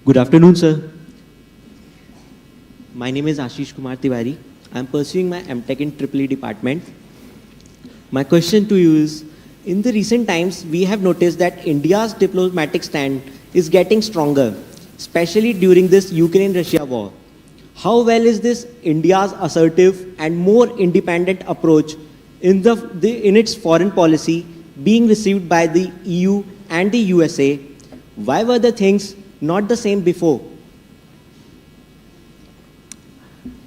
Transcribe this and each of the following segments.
Good afternoon, sir. My name is Ashish Kumar Tiwari. I am pursuing my MTech in EEE department. My question to you is, in the recent times, we have noticed that India's diplomatic stand is getting stronger, especially during this Ukraine-Russia war. How well is this India's assertive and more independent approach in its foreign policy being received by the EU and the USA? Why were the things not the same before?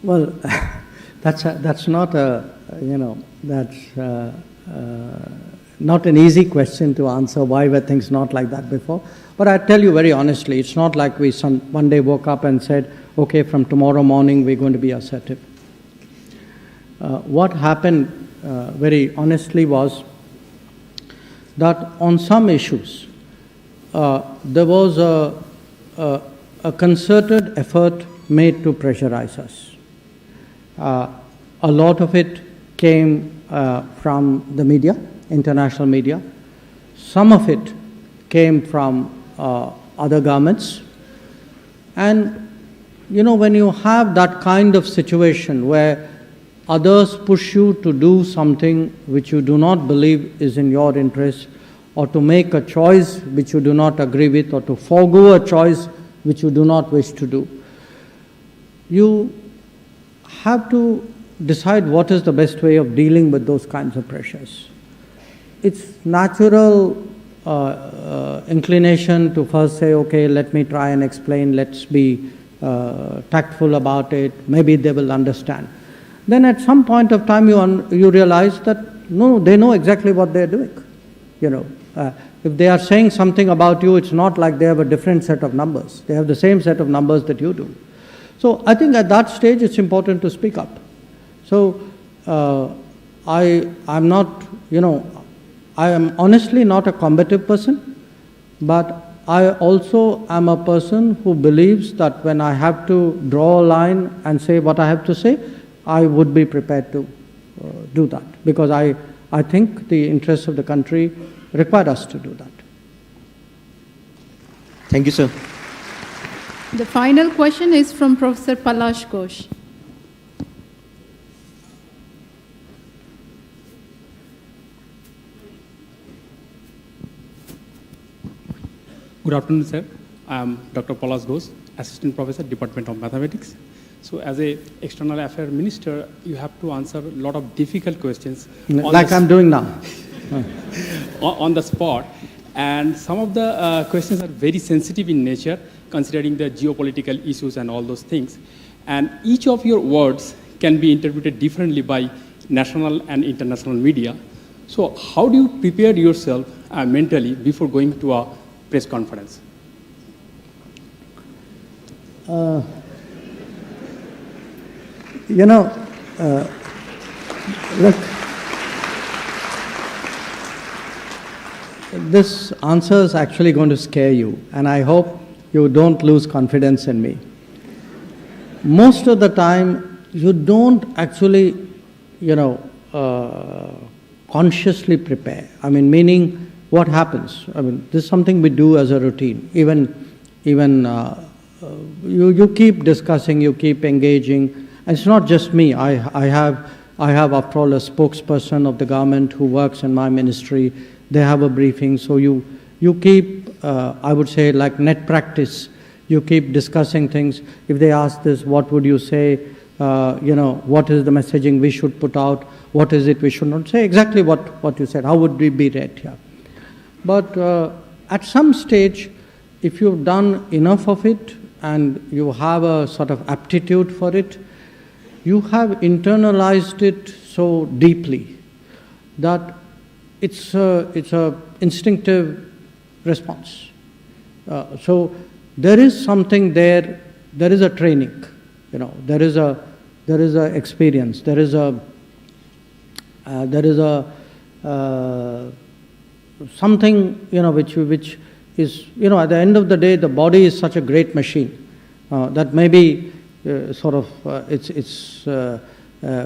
Well, that's not not an easy question to answer. Why were things not like that before? But I tell you very honestly, it's not like we one day woke up and said, okay, from tomorrow morning we're going to be assertive. What happened very honestly was that on some issues, there was a concerted effort made to pressurize us. A lot of it came from the media, international media. Some of it came from other governments. And, when you have that kind of situation where others push you to do something which you do not believe is in your interest, or to make a choice which you do not agree with, or to forego a choice which you do not wish to do, you have to decide what is the best way of dealing with those kinds of pressures. It's natural inclination to first say, okay, let me try and explain, let's be tactful about it, maybe they will understand. Then at some point of time you realize that, no, they know exactly what they're doing. If they are saying something about you, it's not like they have a different set of numbers. They have the same set of numbers that you do. So I think at that stage it's important to speak up. So I'm not, I am honestly not a combative person, but I also am a person who believes that when I have to draw a line and say what I have to say, I would be prepared to do that, because I think the interests of the country require us to do that. Thank you, sir. The final question is from Professor Palash Ghosh. Good afternoon, sir. I am Dr. Palash Ghosh, Assistant Professor, Department of Mathematics. So as a External Affairs Minister, you have to answer a lot of difficult questions. Like I'm doing now. On the spot. And some of the questions are very sensitive in nature, considering the geopolitical issues and all those things. And each of your words can be interpreted differently by national and international media. So how do you prepare yourself mentally before going to a press conference? Look, this answer is actually going to scare you, and I hope you don't lose confidence in me. Most of the time, you don't actually, consciously prepare. Meaning what happens? This is something we do as a routine. Even you keep discussing, you keep engaging. And it's not just me. I have after all a spokesperson of the government who works in my ministry. They have a briefing, so you keep, I would say, like net practice, you keep discussing things. If they ask this, what would you say? What is the messaging we should put out? What is it we should not say? Exactly what you said. How would we be read here? But at some stage, if you've done enough of it and you have a sort of aptitude for it, you have internalized it so deeply that it's a instinctive response. So there is something there. There is a training. There is a experience. There is something which is at the end of the day, the body is such a great machine that maybe it's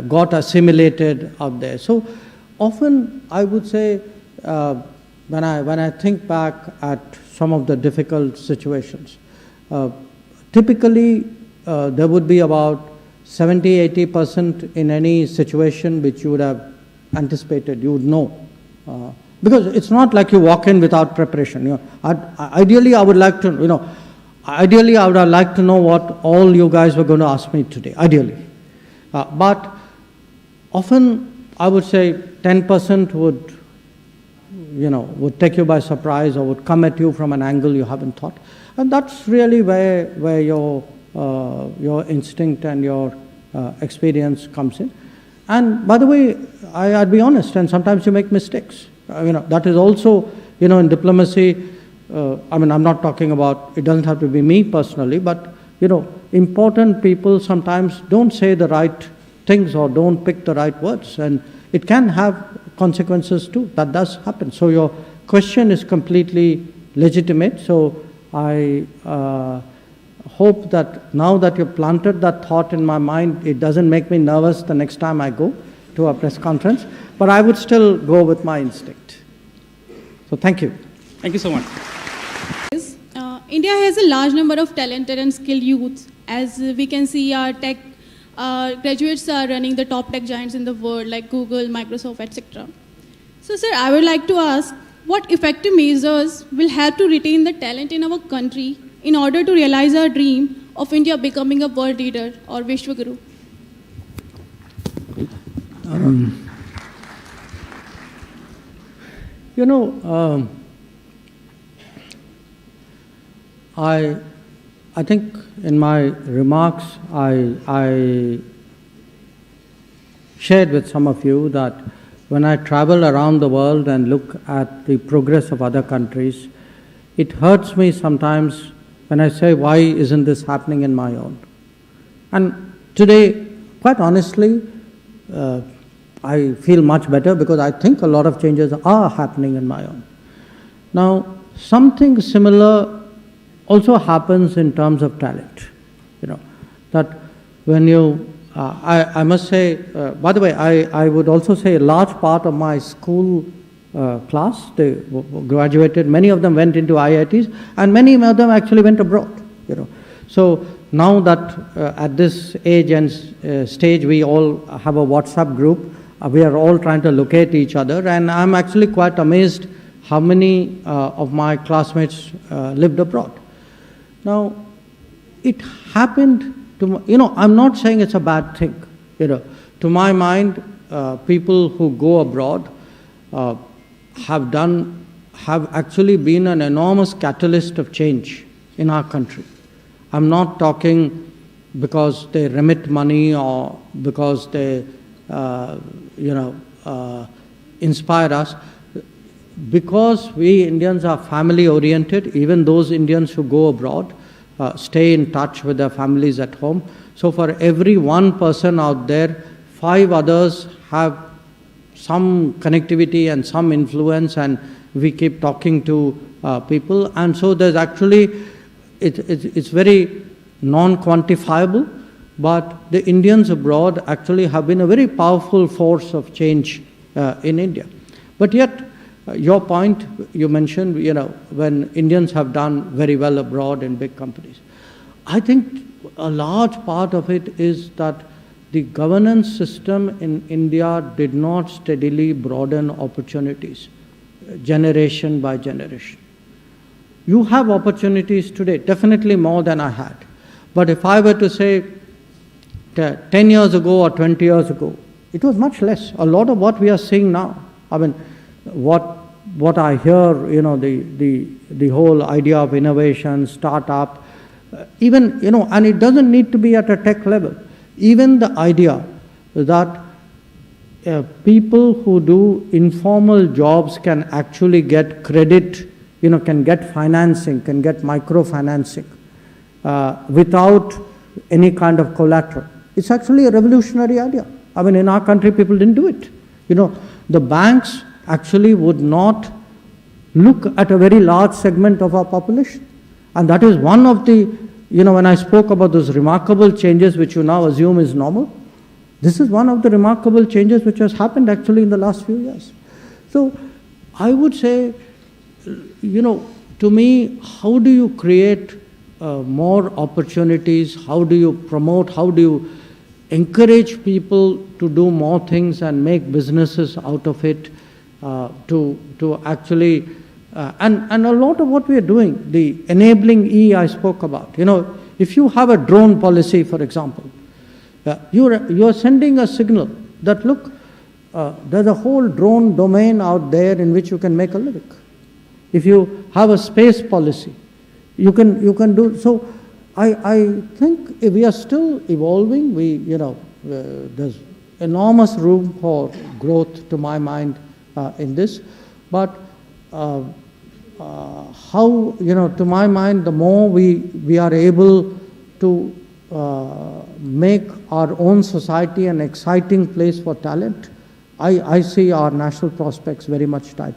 got assimilated out there. So often I would say when I think back at some of the difficult situations, typically there would be about 70–80% in any situation which you would have anticipated, you would know. Because it's not like you walk in without preparation. You know, ideally, I would like to, ideally I would have liked to know what all you guys were going to ask me today, ideally. But often, I would say 10% would take you by surprise or would come at you from an angle you haven't thought. And that's really where your instinct and your experience comes in. And by the way, I'd be honest, and sometimes you make mistakes. That is also, in diplomacy, I'm not talking about, it doesn't have to be me personally, but, important people sometimes don't say the right things or don't pick the right words, and it can have consequences too. That does happen. So your question is completely legitimate. So I hope that now that you've planted that thought in my mind, it doesn't make me nervous the next time I go to a press conference, but I would still go with my instinct. So thank you. Thank you so much. India has a large number of talented and skilled youths. As we can see, our tech graduates are running the top tech giants in the world like Google, Microsoft, etc. So sir, I would like to ask, what effective measures will help to retain the talent in our country in order to realize our dream of India becoming a world leader or Vishwaguru? I think in my remarks, I shared with some of you that when I travel around the world and look at the progress of other countries, it hurts me sometimes when I say, why isn't this happening in my own? And today, quite honestly, I feel much better because I think a lot of changes are happening in my own. Now, something similar also happens in terms of talent. That when you, I must say, by the way, I would also say a large part of my school class, they graduated, many of them went into IITs, and many of them actually went abroad. So now that at this age and stage we all have a WhatsApp group, we are all trying to locate each other, and I'm actually quite amazed how many of my classmates lived abroad. Now, it happened to, I'm not saying it's a bad thing. To my mind, people who go abroad have actually been an enormous catalyst of change in our country. I'm not talking because they remit money or because they, inspire us. Because we Indians are family oriented, even those Indians who go abroad stay in touch with their families at home. So for every one person out there, 5 others have some connectivity and some influence, and we keep talking to people. And so there's actually, it's very non-quantifiable, but the Indians abroad actually have been a very powerful force of change in India. But yet, your point you mentioned, when Indians have done very well abroad in big companies. I think a large part of it is that the governance system in India did not steadily broaden opportunities, generation by generation. You have opportunities today, definitely more than I had. But if I were to say 10 years ago or 20 years ago, it was much less. A lot of what we are seeing now, what I hear, the whole idea of innovation, startup, even, and it doesn't need to be at a tech level. Even the idea that people who do informal jobs can actually get credit, can get financing, can get microfinancing without any kind of collateral. It's actually a revolutionary idea. In our country, people didn't do it. The banks actually would not look at a very large segment of our population. And that is one of the, when I spoke about those remarkable changes which you now assume is normal, this is one of the remarkable changes which has happened actually in the last few years. So I would say, to me, how do you create more opportunities? How do you promote? How do you encourage people to do more things and make businesses out of it? To actually, and a lot of what we are doing, the enabling E I spoke about. You know, if you have a drone policy, for example, you're sending a signal that, look, there's a whole drone domain out there in which you can make a living. If you have a space policy, you can do so. I think we are still evolving. There's enormous room for growth, to my mind, in this. But how, to my mind, the more we are able to make our own society an exciting place for talent, I see our national prospects very much tight.